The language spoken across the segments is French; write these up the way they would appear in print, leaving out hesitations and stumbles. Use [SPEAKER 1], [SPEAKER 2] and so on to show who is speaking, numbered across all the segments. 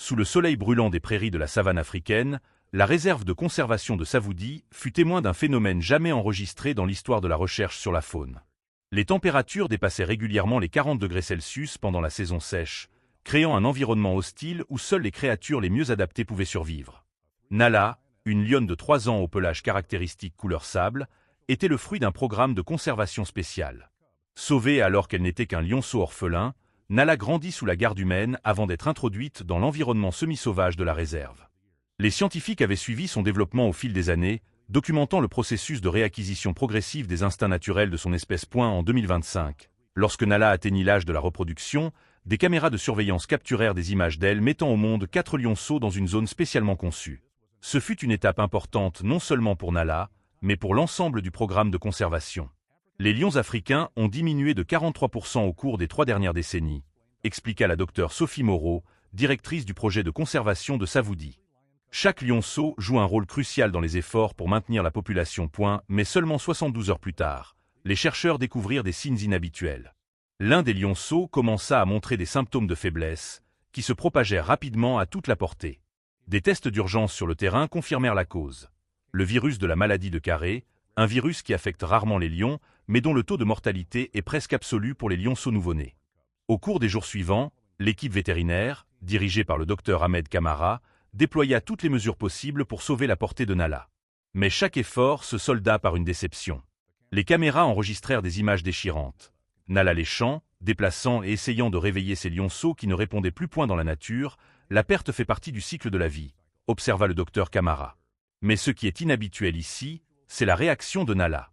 [SPEAKER 1] Sous le soleil brûlant des prairies de la savane africaine, la réserve de conservation de Savoudi fut témoin d'un phénomène jamais enregistré dans l'histoire de la recherche sur la faune. Les températures dépassaient régulièrement les 40 degrés Celsius pendant la saison sèche, créant un environnement hostile où seules les créatures les mieux adaptées pouvaient survivre. Nala, une lionne de 3 ans au pelage caractéristique couleur sable, était le fruit d'un programme de conservation spécial. Sauvée alors qu'elle n'était qu'un lionceau orphelin, Nala grandit sous la garde humaine avant d'être introduite dans l'environnement semi-sauvage de la réserve. Les scientifiques avaient suivi son développement au fil des années, documentant le processus de réacquisition progressive des instincts naturels de son espèce. En 2025, lorsque Nala atteignit l'âge de la reproduction, des caméras de surveillance capturèrent des images d'elle mettant au monde 4 lionceaux dans une zone spécialement conçue. Ce fut une étape importante non seulement pour Nala, mais pour l'ensemble du programme de conservation. Les lions africains ont diminué de 43% au cours des 3 dernières décennies, expliqua la docteure Sophie Moreau, directrice du projet de conservation de Savoudi. Chaque lionceau joue un rôle crucial dans les efforts pour maintenir la population. Mais seulement 72 heures plus tard, les chercheurs découvrirent des signes inhabituels. L'un des lionceaux commença à montrer des symptômes de faiblesse, qui se propagèrent rapidement à toute la portée. Des tests d'urgence sur le terrain confirmèrent la cause. Le virus de la maladie de Carré, un virus qui affecte rarement les lions, mais dont le taux de mortalité est presque absolu pour les lionceaux nouveau-nés. Au cours des jours suivants, l'équipe vétérinaire, dirigée par le docteur Ahmed Kamara, déploya toutes les mesures possibles pour sauver la portée de Nala. Mais chaque effort se solda par une déception. Les caméras enregistrèrent des images déchirantes. Nala léchant, déplaçant et essayant de réveiller ses lionceaux qui ne répondaient plus point dans la nature, la perte fait partie du cycle de la vie, observa le docteur Kamara. Mais ce qui est inhabituel ici, c'est la réaction de Nala.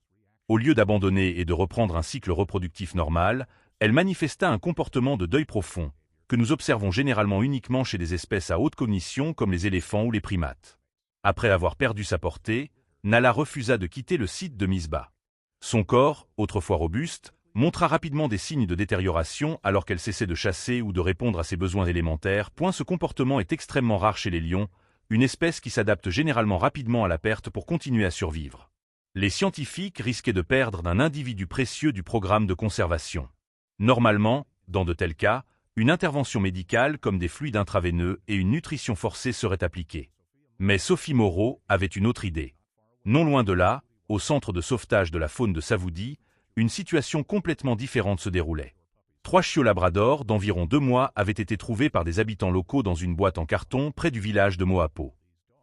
[SPEAKER 1] Au lieu d'abandonner et de reprendre un cycle reproductif normal, elle manifesta un comportement de deuil profond, que nous observons généralement uniquement chez des espèces à haute cognition comme les éléphants ou les primates. Après avoir perdu sa portée, Nala refusa de quitter le site de Misbah. Son corps, autrefois robuste, montra rapidement des signes de détérioration alors qu'elle cessait de chasser ou de répondre à ses besoins élémentaires. Ce comportement est extrêmement rare chez les lions, une espèce qui s'adapte généralement rapidement à la perte pour continuer à survivre. Les scientifiques risquaient de perdre un individu précieux du programme de conservation. Normalement, dans de tels cas, une intervention médicale comme des fluides intraveineux et une nutrition forcée seraient appliquées. Mais Sophie Moreau avait une autre idée. Non loin de là, au centre de sauvetage de la faune de Savoudi, une situation complètement différente se déroulait. 3 chiots labradors d'environ 2 mois avaient été trouvés par des habitants locaux dans une boîte en carton près du village de Moapo.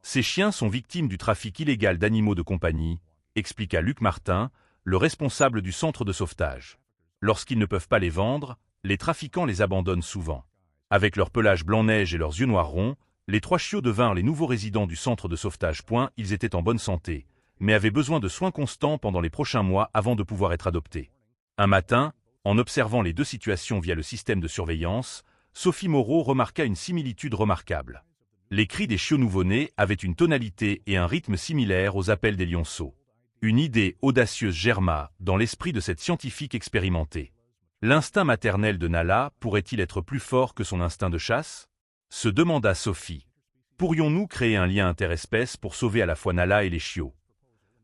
[SPEAKER 1] Ces chiens sont victimes du trafic illégal d'animaux de compagnie, expliqua Luc Martin, le responsable du centre de sauvetage. Lorsqu'ils ne peuvent pas les vendre, les trafiquants les abandonnent souvent. Avec leur pelage blanc-neige et leurs yeux noirs ronds, les 3 chiots devinrent les nouveaux résidents du centre de sauvetage. Ils étaient en bonne santé, mais avaient besoin de soins constants pendant les prochains mois avant de pouvoir être adoptés. Un matin, en observant les 2 situations via le système de surveillance, Sophie Moreau remarqua une similitude remarquable. Les cris des chiots nouveau-nés avaient une tonalité et un rythme similaires aux appels des lionceaux. Une idée audacieuse germa dans l'esprit de cette scientifique expérimentée. L'instinct maternel de Nala pourrait-il être plus fort que son instinct de chasse? Se demanda Sophie. Pourrions-nous créer un lien interespèces pour sauver à la fois Nala et les chiots?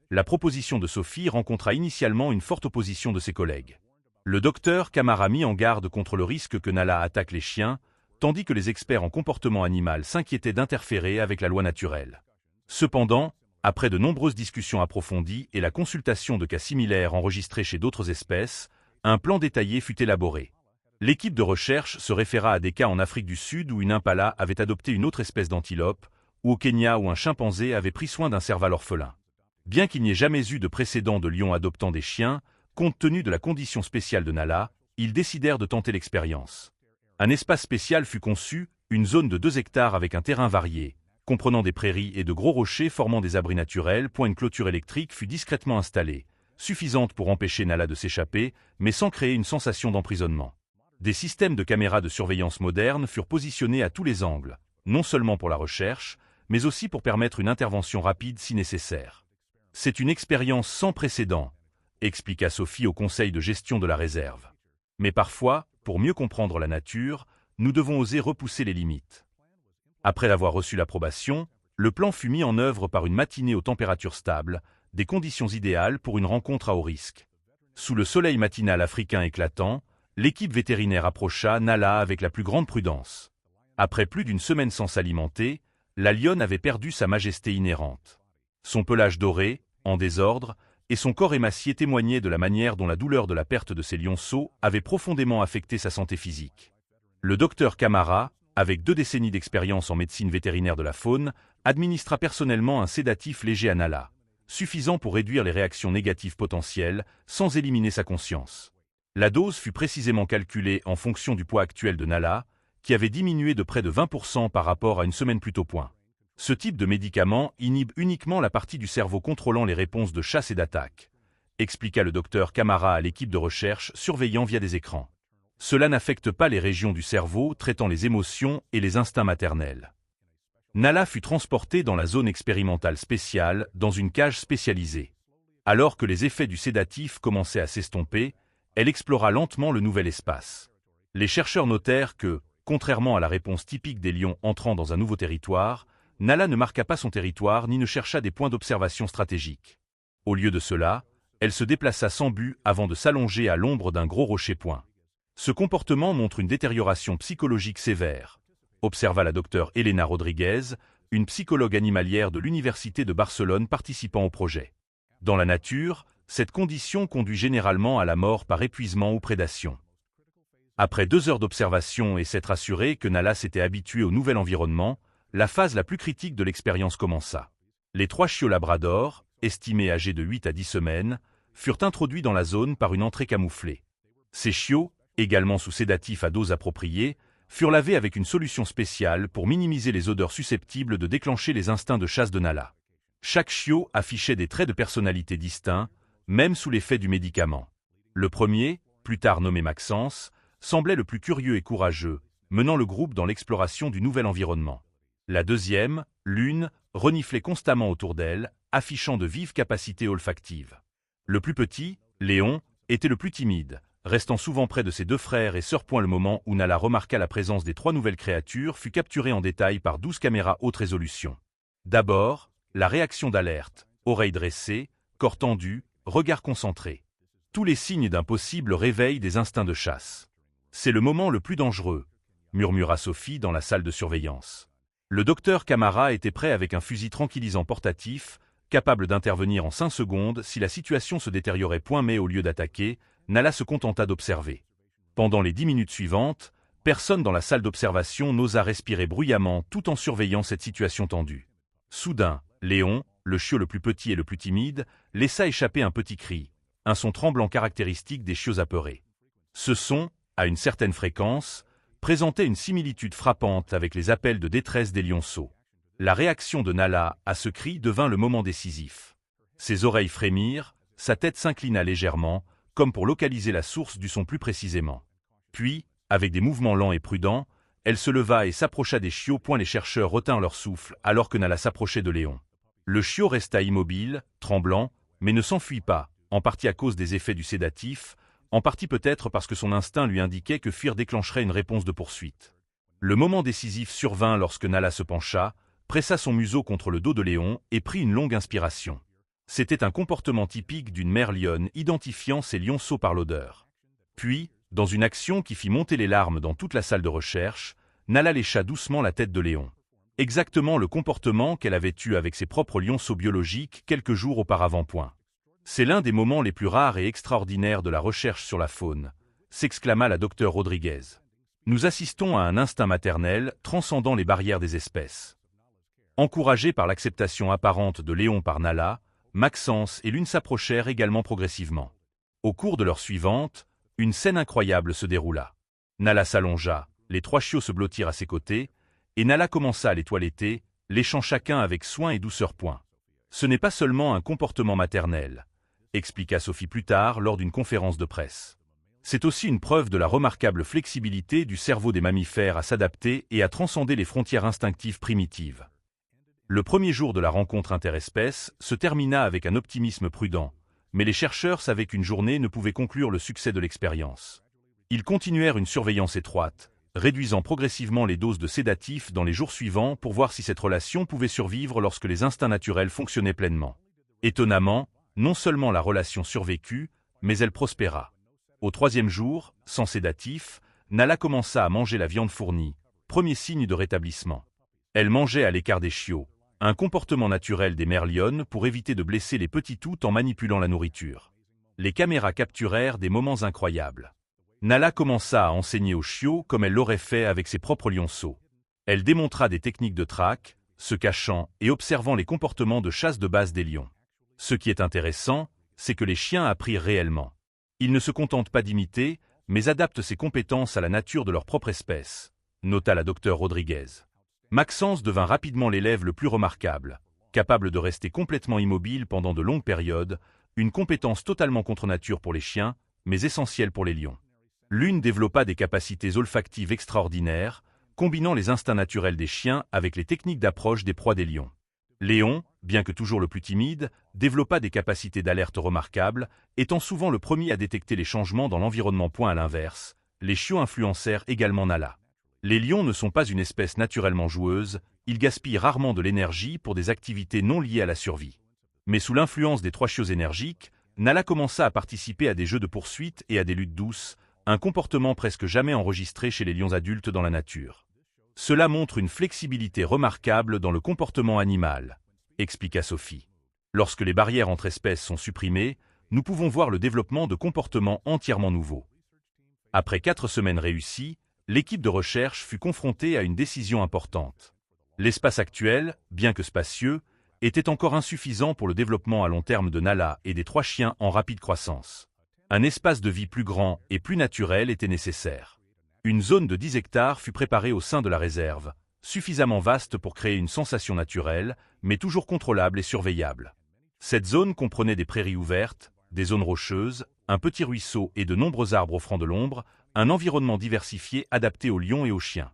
[SPEAKER 1] La proposition de Sophie rencontra initialement une forte opposition de ses collègues. Le docteur Kamara mit en garde contre le risque que Nala attaque les chiens, tandis que les experts en comportement animal s'inquiétaient d'interférer avec la loi naturelle. Cependant, après de nombreuses discussions approfondies et la consultation de cas similaires enregistrés chez d'autres espèces, un plan détaillé fut élaboré. L'équipe de recherche se référa à des cas en Afrique du Sud où une impala avait adopté une autre espèce d'antilope, ou au Kenya où un chimpanzé avait pris soin d'un serval orphelin. Bien qu'il n'y ait jamais eu de précédent de lions adoptant des chiens, compte tenu de la condition spéciale de Nala, ils décidèrent de tenter l'expérience. Un espace spécial fut conçu, une zone de 2 hectares avec un terrain varié, comprenant des prairies et de gros rochers formant des abris naturels. Une clôture électrique fut discrètement installée, suffisante pour empêcher Nala de s'échapper, mais sans créer une sensation d'emprisonnement. Des systèmes de caméras de surveillance modernes furent positionnés à tous les angles, non seulement pour la recherche, mais aussi pour permettre une intervention rapide si nécessaire. C'est une expérience sans précédent, expliqua Sophie au conseil de gestion de la réserve. Mais parfois, pour mieux comprendre la nature, nous devons oser repousser les limites. Après avoir reçu l'approbation, le plan fut mis en œuvre par une matinée aux températures stables, des conditions idéales pour une rencontre à haut risque. Sous le soleil matinal africain éclatant, l'équipe vétérinaire approcha Nala avec la plus grande prudence. Après plus d'une semaine sans s'alimenter, la lionne avait perdu sa majesté inhérente. Son pelage doré, en désordre, et son corps émacié témoignaient de la manière dont la douleur de la perte de ses lionceaux avait profondément affecté sa santé physique. Le docteur Camara, avec 2 décennies d'expérience en médecine vétérinaire de la faune, administra personnellement un sédatif léger à Nala, suffisant pour réduire les réactions négatives potentielles, sans éliminer sa conscience. La dose fut précisément calculée en fonction du poids actuel de Nala, qui avait diminué de près de 20% par rapport à une semaine plus tôt. Ce type de médicament inhibe uniquement la partie du cerveau contrôlant les réponses de chasse et d'attaque, expliqua le docteur Camara à l'équipe de recherche surveillant via des écrans. Cela n'affecte pas les régions du cerveau traitant les émotions et les instincts maternels. Nala fut transportée dans la zone expérimentale spéciale, dans une cage spécialisée. Alors que les effets du sédatif commençaient à s'estomper, elle explora lentement le nouvel espace. Les chercheurs notèrent que, contrairement à la réponse typique des lions entrant dans un nouveau territoire, Nala ne marqua pas son territoire ni ne chercha des points d'observation stratégiques. Au lieu de cela, elle se déplaça sans but avant de s'allonger à l'ombre d'un gros rocher. Ce comportement montre une détérioration psychologique sévère, observa la docteure Elena Rodriguez, une psychologue animalière de l'Université de Barcelone participant au projet. Dans la nature, cette condition conduit généralement à la mort par épuisement ou prédation. Après 2 heures d'observation et s'être assuré que Nala s'était habituée au nouvel environnement, la phase la plus critique de l'expérience commença. Les 3 chiots labrador, estimés âgés de 8 à 10 semaines, furent introduits dans la zone par une entrée camouflée. Ces chiots, également sous sédatifs à dose appropriée, furent lavés avec une solution spéciale pour minimiser les odeurs susceptibles de déclencher les instincts de chasse de Nala. Chaque chiot affichait des traits de personnalité distincts, même sous l'effet du médicament. Le premier, plus tard nommé Maxence, semblait le plus curieux et courageux, menant le groupe dans l'exploration du nouvel environnement. La deuxième, Lune, reniflait constamment autour d'elle, affichant de vives capacités olfactives. Le plus petit, Léon, était le plus timide, restant souvent près de ses 2 frères et sœurs. Le moment où Nala remarqua la présence des 3 nouvelles créatures fut capturé en détail par 12 caméras haute résolution. D'abord, la réaction d'alerte, oreilles dressées, corps tendu, regard concentré. Tous les signes d'un possible réveil des instincts de chasse. C'est le moment le plus dangereux, murmura Sophie dans la salle de surveillance. Le docteur Camara était prêt avec un fusil tranquillisant portatif, capable d'intervenir en 5 secondes si la situation se détériorait. Mais au lieu d'attaquer, Nala se contenta d'observer. Pendant les 10 minutes suivantes, personne dans la salle d'observation n'osa respirer bruyamment tout en surveillant cette situation tendue. Soudain, Léon, le chiot le plus petit et le plus timide, laissa échapper un petit cri, un son tremblant caractéristique des chiots apeurés. Ce son, à une certaine fréquence, présentait une similitude frappante avec les appels de détresse des lionceaux. La réaction de Nala à ce cri devint le moment décisif. Ses oreilles frémirent, sa tête s'inclina légèrement, comme pour localiser la source du son plus précisément. Puis, avec des mouvements lents et prudents, elle se leva et s'approcha des chiots. Les chercheurs retinrent leur souffle alors que Nala s'approchait de Léon. Le chiot resta immobile, tremblant, mais ne s'enfuit pas, en partie à cause des effets du sédatif, en partie peut-être parce que son instinct lui indiquait que fuir déclencherait une réponse de poursuite. Le moment décisif survint lorsque Nala se pencha, pressa son museau contre le dos de Léon et prit une longue inspiration. C'était un comportement typique d'une mère lionne identifiant ses lionceaux par l'odeur. Puis, dans une action qui fit monter les larmes dans toute la salle de recherche, Nala lécha doucement la tête de Léon. Exactement le comportement qu'elle avait eu avec ses propres lionceaux biologiques quelques jours auparavant. C'est l'un des moments les plus rares et extraordinaires de la recherche sur la faune, s'exclama la docteure Rodriguez. Nous assistons à un instinct maternel transcendant les barrières des espèces. Encouragés par l'acceptation apparente de Léon par Nala, Maxence et Lune s'approchèrent également progressivement. Au cours de l'heure suivante, une scène incroyable se déroula. Nala s'allongea, les 3 chiots se blottirent à ses côtés, et Nala commença à les toiletter, léchant chacun avec soin et douceur. Ce n'est pas seulement un comportement maternel, expliqua Sophie plus tard lors d'une conférence de presse. C'est aussi une preuve de la remarquable flexibilité du cerveau des mammifères à s'adapter et à transcender les frontières instinctives primitives. Le premier jour de la rencontre interespèces se termina avec un optimisme prudent, mais les chercheurs savaient qu'une journée ne pouvait conclure le succès de l'expérience. Ils continuèrent une surveillance étroite, réduisant progressivement les doses de sédatifs dans les jours suivants pour voir si cette relation pouvait survivre lorsque les instincts naturels fonctionnaient pleinement. Étonnamment, non seulement la relation survécut, mais elle prospéra. Au 3e jour, sans sédatif, Nala commença à manger la viande fournie, premier signe de rétablissement. Elle mangeait à l'écart des chiots, un comportement naturel des mères lionnes pour éviter de blesser les petits tout en manipulant la nourriture. Les caméras capturèrent des moments incroyables. Nala commença à enseigner aux chiots comme elle l'aurait fait avec ses propres lionceaux. Elle démontra des techniques de traque, se cachant et observant les comportements de chasse de base des lions. Ce qui est intéressant, c'est que les chiens apprirent réellement. Ils ne se contentent pas d'imiter, mais adaptent ces compétences à la nature de leur propre espèce, nota la docteure Rodriguez. Maxence devint rapidement l'élève le plus remarquable, capable de rester complètement immobile pendant de longues périodes, une compétence totalement contre nature pour les chiens, mais essentielle pour les lions. L'une développa des capacités olfactives extraordinaires, combinant les instincts naturels des chiens avec les techniques d'approche des proies des lions. Léon, bien que toujours le plus timide, développa des capacités d'alerte remarquables, étant souvent le premier à détecter les changements dans l'environnement. À l'inverse, les chiots influencèrent également Nala. Les lions ne sont pas une espèce naturellement joueuse, ils gaspillent rarement de l'énergie pour des activités non liées à la survie. Mais sous l'influence des 3 chiots énergiques, Nala commença à participer à des jeux de poursuite et à des luttes douces, un comportement presque jamais enregistré chez les lions adultes dans la nature. Cela montre une flexibilité remarquable dans le comportement animal, expliqua Sophie. Lorsque les barrières entre espèces sont supprimées, nous pouvons voir le développement de comportements entièrement nouveaux. Après 4 semaines réussies, l'équipe de recherche fut confrontée à une décision importante. L'espace actuel, bien que spacieux, était encore insuffisant pour le développement à long terme de Nala et des 3 chiens en rapide croissance. Un espace de vie plus grand et plus naturel était nécessaire. Une zone de 10 hectares fut préparée au sein de la réserve, suffisamment vaste pour créer une sensation naturelle, mais toujours contrôlable et surveillable. Cette zone comprenait des prairies ouvertes, des zones rocheuses, un petit ruisseau et de nombreux arbres offrant de l'ombre, un environnement diversifié adapté aux lions et aux chiens.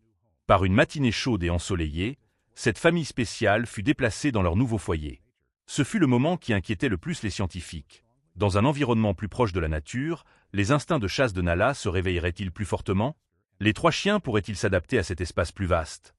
[SPEAKER 1] Par une matinée chaude et ensoleillée, cette famille spéciale fut déplacée dans leur nouveau foyer. Ce fut le moment qui inquiétait le plus les scientifiques. Dans un environnement plus proche de la nature, les instincts de chasse de Nala se réveilleraient-ils plus fortement? Les 3 chiens pourraient-ils s'adapter à cet espace plus vaste?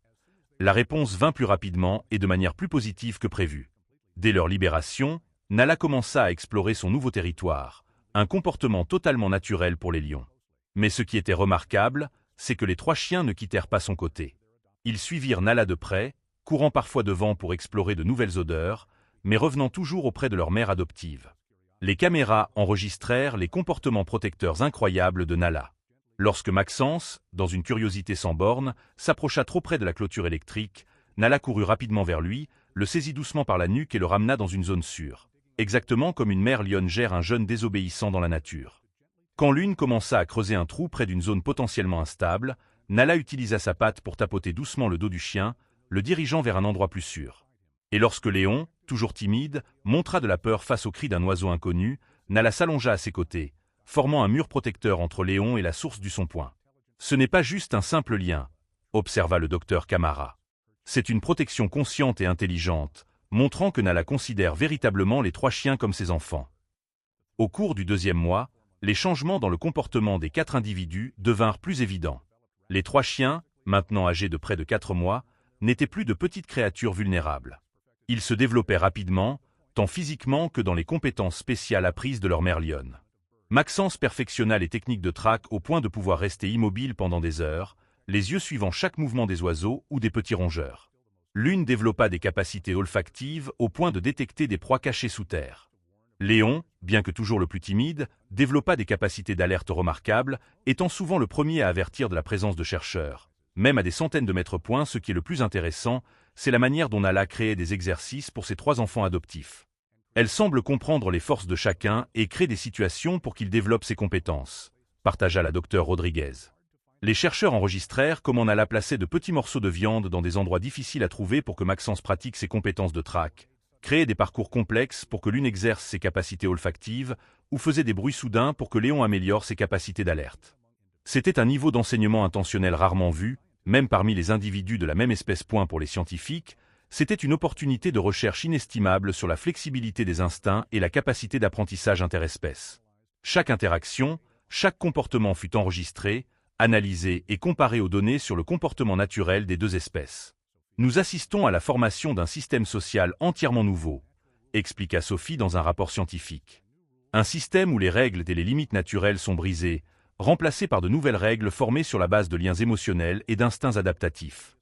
[SPEAKER 1] La réponse vint plus rapidement et de manière plus positive que prévu. Dès leur libération, Nala commença à explorer son nouveau territoire, un comportement totalement naturel pour les lions. Mais ce qui était remarquable, c'est que les 3 chiens ne quittèrent pas son côté. Ils suivirent Nala de près, courant parfois devant pour explorer de nouvelles odeurs, mais revenant toujours auprès de leur mère adoptive. Les caméras enregistrèrent les comportements protecteurs incroyables de Nala. Lorsque Maxence, dans une curiosité sans borne, s'approcha trop près de la clôture électrique, Nala courut rapidement vers lui, le saisit doucement par la nuque et le ramena dans une zone sûre. Exactement comme une mère lionne gère un jeune désobéissant dans la nature. Quand l'une commença à creuser un trou près d'une zone potentiellement instable, Nala utilisa sa patte pour tapoter doucement le dos du chien, le dirigeant vers un endroit plus sûr. Et lorsque Léon, toujours timide, montra de la peur face au cri d'un oiseau inconnu, Nala s'allongea à ses côtés, formant un mur protecteur entre Léon et la source du son point. Ce n'est pas juste un simple lien, observa le docteur Camara. C'est une protection consciente et intelligente, montrant que Nala considère véritablement les 3 chiens comme ses enfants. Au cours du 2e mois, les changements dans le comportement des 4 individus devinrent plus évidents. Les 3 chiens, maintenant âgés de près de 4 mois, n'étaient plus de petites créatures vulnérables. Ils se développaient rapidement, tant physiquement que dans les compétences spéciales apprises de leur mère lionne. Maxence perfectionna les techniques de traque au point de pouvoir rester immobile pendant des heures, les yeux suivant chaque mouvement des oiseaux ou des petits rongeurs. L'une développa des capacités olfactives au point de détecter des proies cachées sous terre. Léon, bien que toujours le plus timide, développa des capacités d'alerte remarquables, étant souvent le premier à avertir de la présence de chercheurs. Même à des centaines de mètres points, ce qui est le plus intéressant, c'est la manière dont Nala créait des exercices pour ses 3 enfants adoptifs. Elle semble comprendre les forces de chacun et crée des situations pour qu'il développe ses compétences, partagea la docteure Rodriguez. Les chercheurs enregistrèrent comment Nala plaçait de petits morceaux de viande dans des endroits difficiles à trouver pour que Maxence pratique ses compétences de traque, créait des parcours complexes pour que l'une exerce ses capacités olfactives ou faisait des bruits soudains pour que Léon améliore ses capacités d'alerte. C'était un niveau d'enseignement intentionnel rarement vu, même parmi les individus de la même espèce. Pour les scientifiques, c'était une opportunité de recherche inestimable sur la flexibilité des instincts et la capacité d'apprentissage interespèces. Chaque interaction, chaque comportement fut enregistré, analysé et comparé aux données sur le comportement naturel des 2 espèces. Nous assistons à la formation d'un système social entièrement nouveau, expliqua Sophie dans un rapport scientifique. Un système où les règles et les limites naturelles sont brisées, remplacées par de nouvelles règles formées sur la base de liens émotionnels et d'instincts adaptatifs.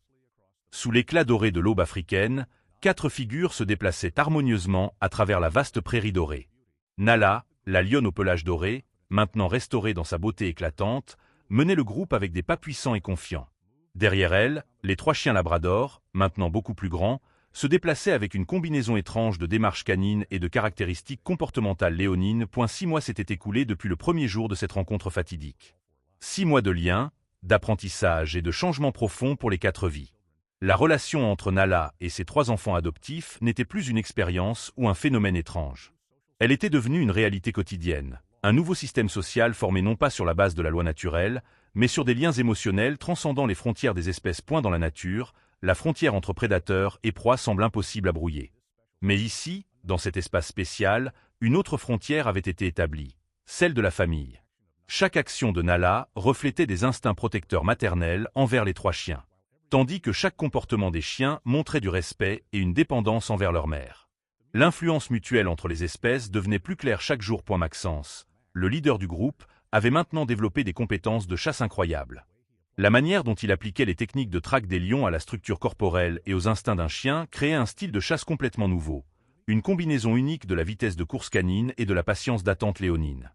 [SPEAKER 1] Sous l'éclat doré de l'aube africaine, 4 figures se déplaçaient harmonieusement à travers la vaste prairie dorée. Nala, la lionne au pelage doré, maintenant restaurée dans sa beauté éclatante, menait le groupe avec des pas puissants et confiants. Derrière elle, les 3 chiens labrador, maintenant beaucoup plus grands, se déplaçaient avec une combinaison étrange de démarches canines et de caractéristiques comportementales léonines. 6 mois s'étaient écoulés depuis le premier jour de cette rencontre fatidique. 6 mois de liens, d'apprentissage et de changements profonds pour les 4 vies. La relation entre Nala et ses 3 enfants adoptifs n'était plus une expérience ou un phénomène étrange. Elle était devenue une réalité quotidienne, un nouveau système social formé non pas sur la base de la loi naturelle, mais sur des liens émotionnels transcendant les frontières des espèces. Dans la nature, la frontière entre prédateurs et proies semble impossible à brouiller. Mais ici, dans cet espace spécial, une autre frontière avait été établie, celle de la famille. Chaque action de Nala reflétait des instincts protecteurs maternels envers les 3 chiens, tandis que chaque comportement des chiens montrait du respect et une dépendance envers leur mère. L'influence mutuelle entre les espèces devenait plus claire chaque jour. Maxence, le leader du groupe, avait maintenant développé des compétences de chasse incroyables. La manière dont il appliquait les techniques de traque des lions à la structure corporelle et aux instincts d'un chien créait un style de chasse complètement nouveau, une combinaison unique de la vitesse de course canine et de la patience d'attente léonine.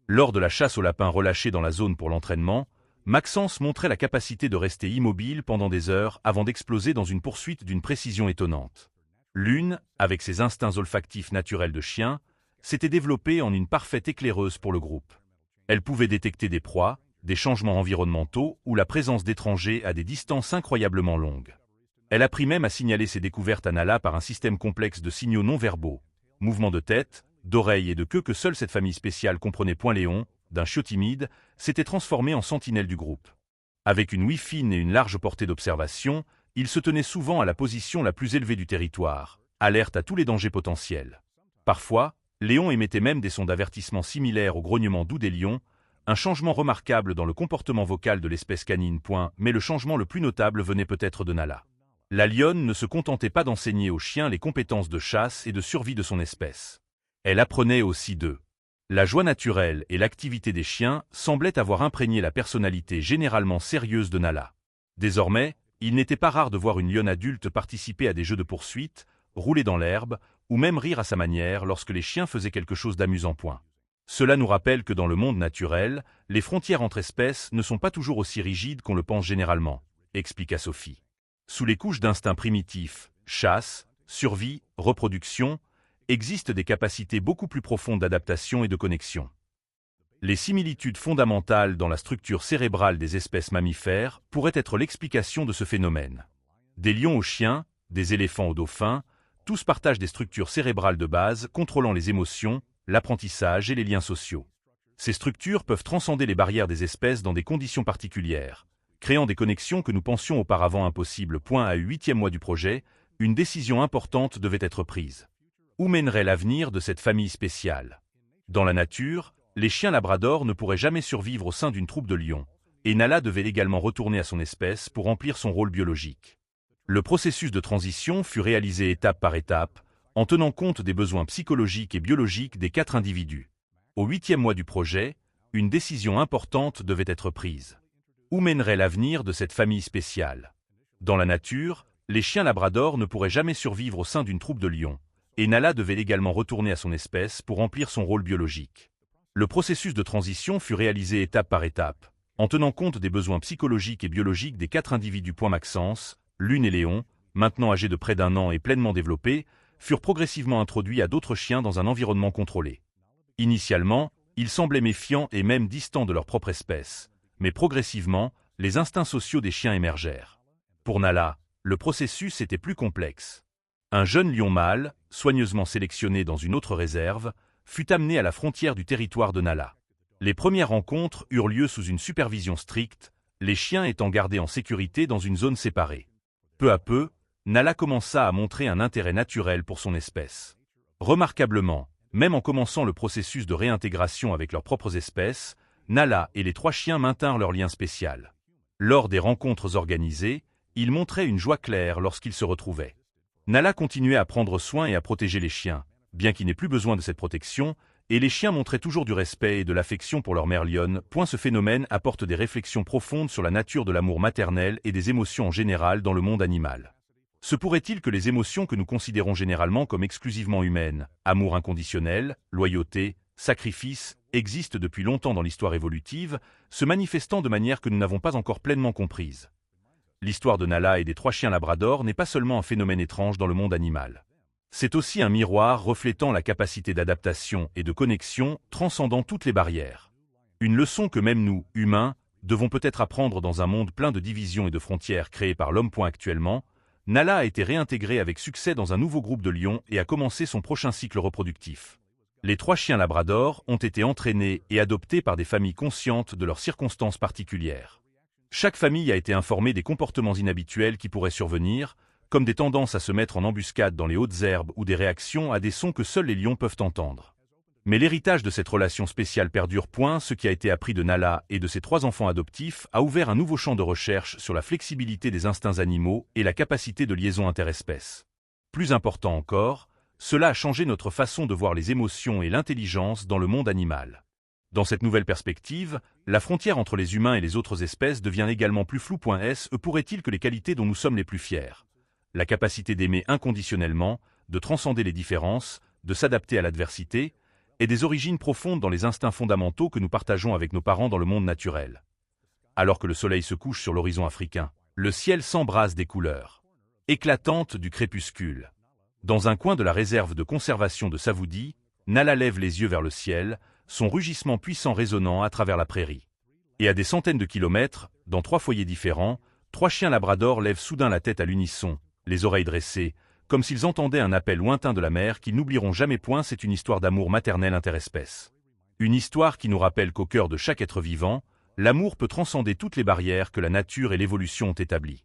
[SPEAKER 1] Lors de la chasse au lapin relâché dans la zone pour l'entraînement, Maxence montrait la capacité de rester immobile pendant des heures avant d'exploser dans une poursuite d'une précision étonnante. L'une, avec ses instincts olfactifs naturels de chien, s'était développée en une parfaite éclaireuse pour le groupe. Elle pouvait détecter des proies, des changements environnementaux ou la présence d'étrangers à des distances incroyablement longues. Elle apprit même à signaler ses découvertes à Nala par un système complexe de signaux non-verbaux, mouvements de tête, d'oreilles et de queue que seule cette famille spéciale comprenait. Léon, d'un chiot timide, s'était transformé en sentinelle du groupe. Avec une ouïe fine et une large portée d'observation, il se tenait souvent à la position la plus élevée du territoire, alerte à tous les dangers potentiels. Parfois, Léon émettait même des sons d'avertissement similaires au grognement doux des lions, un changement remarquable dans le comportement vocal de l'espèce canine. Mais le changement le plus notable venait peut-être de Nala. La lionne ne se contentait pas d'enseigner aux chiens les compétences de chasse et de survie de son espèce. Elle apprenait aussi d'eux. La joie naturelle et l'activité des chiens semblaient avoir imprégné la personnalité généralement sérieuse de Nala. Désormais, il n'était pas rare de voir une lionne adulte participer à des jeux de poursuite, rouler dans l'herbe, ou même rire à sa manière lorsque les chiens faisaient quelque chose d'amusant. Cela nous rappelle que dans le monde naturel, les frontières entre espèces ne sont pas toujours aussi rigides qu'on le pense généralement, expliqua Sophie. Sous les couches d'instincts primitifs, chasse, survie, reproduction, existent des capacités beaucoup plus profondes d'adaptation et de connexion. Les similitudes fondamentales dans la structure cérébrale des espèces mammifères pourraient être l'explication de ce phénomène. Des lions aux chiens, des éléphants aux dauphins, tous partagent des structures cérébrales de base contrôlant les émotions, l'apprentissage et les liens sociaux. Ces structures peuvent transcender les barrières des espèces dans des conditions particulières, créant des connexions que nous pensions auparavant impossibles. À 8e mois du projet, une décision importante devait être prise. Où mènerait l'avenir de cette famille spéciale? Dans la nature, les chiens labrador ne pourraient jamais survivre au sein d'une troupe de lions, et Nala devait également retourner à son espèce pour remplir son rôle biologique. Le processus de transition fut réalisé étape par étape, en tenant compte des besoins psychologiques et biologiques des 4 individus. Au 8e mois du projet, une décision importante devait être prise. Où mènerait l'avenir de cette famille spéciale? Dans la nature, les chiens labrador ne pourraient jamais survivre au sein d'une troupe de lions, et Nala devait également retourner à son espèce pour remplir son rôle biologique. Le processus de transition fut réalisé étape par étape, en tenant compte des besoins psychologiques et biologiques des 4 individus. Maxence, Lune et Léon, maintenant âgés de près d'1 an et pleinement développés, furent progressivement introduits à d'autres chiens dans un environnement contrôlé. Initialement, ils semblaient méfiants et même distants de leur propre espèce, mais progressivement, les instincts sociaux des chiens émergèrent. Pour Nala, le processus était plus complexe. Un jeune lion mâle, soigneusement sélectionné dans une autre réserve, fut amené à la frontière du territoire de Nala. Les premières rencontres eurent lieu sous une supervision stricte, les chiens étant gardés en sécurité dans une zone séparée. Peu à peu, Nala commença à montrer un intérêt naturel pour son espèce. Remarquablement, même en commençant le processus de réintégration avec leurs propres espèces, Nala et les 3 chiens maintinrent leur lien spécial. Lors des rencontres organisées, ils montraient une joie claire lorsqu'ils se retrouvaient. Nala continuait à prendre soin et à protéger les chiens, bien qu'il n'ait plus besoin de cette protection, Et les chiens montraient toujours du respect et de l'affection pour leur mère lionne. Ce phénomène apporte des réflexions profondes sur la nature de l'amour maternel et des émotions en général dans le monde animal. Se pourrait-il que les émotions que nous considérons généralement comme exclusivement humaines, amour inconditionnel, loyauté, sacrifice, existent depuis longtemps dans l'histoire évolutive, se manifestant de manière que nous n'avons pas encore pleinement comprise? L'histoire de Nala et des 3 chiens labrador n'est pas seulement un phénomène étrange dans le monde animal. C'est aussi un miroir reflétant la capacité d'adaptation et de connexion transcendant toutes les barrières. Une leçon que même nous, humains, devons peut-être apprendre dans un monde plein de divisions et de frontières créées par l'homme. Actuellement, Nala a été réintégrée avec succès dans un nouveau groupe de lions et a commencé son prochain cycle reproductif. Les 3 chiens labrador ont été entraînés et adoptés par des familles conscientes de leurs circonstances particulières. Chaque famille a été informée des comportements inhabituels qui pourraient survenir, comme des tendances à se mettre en embuscade dans les hautes herbes ou des réactions à des sons que seuls les lions peuvent entendre. Mais l'héritage de cette relation spéciale perdure. Ce qui a été appris de Nala et de ses 3 enfants adoptifs a ouvert un nouveau champ de recherche sur la flexibilité des instincts animaux et la capacité de liaison interespèces. Plus important encore, cela a changé notre façon de voir les émotions et l'intelligence dans le monde animal. Dans cette nouvelle perspective, la frontière entre les humains et les autres espèces devient également plus floue. Pourrait-il que les qualités dont nous sommes les plus fiers, la capacité d'aimer inconditionnellement, de transcender les différences, de s'adapter à l'adversité, et des origines profondes dans les instincts fondamentaux que nous partageons avec nos parents dans le monde naturel? Alors que le soleil se couche sur l'horizon africain, le ciel s'embrase des couleurs éclatantes du crépuscule. Dans un coin de la réserve de conservation de Savoudi, Nala lève les yeux vers le ciel, son rugissement puissant résonnant à travers la prairie. Et à des centaines de kilomètres, dans 3 foyers différents, 3 chiens labrador lèvent soudain la tête à l'unisson, les oreilles dressées, comme s'ils entendaient un appel lointain de la mer qu'ils n'oublieront jamais. C'est une histoire d'amour maternel interespèce. Une histoire qui nous rappelle qu'au cœur de chaque être vivant, l'amour peut transcender toutes les barrières que la nature et l'évolution ont établies.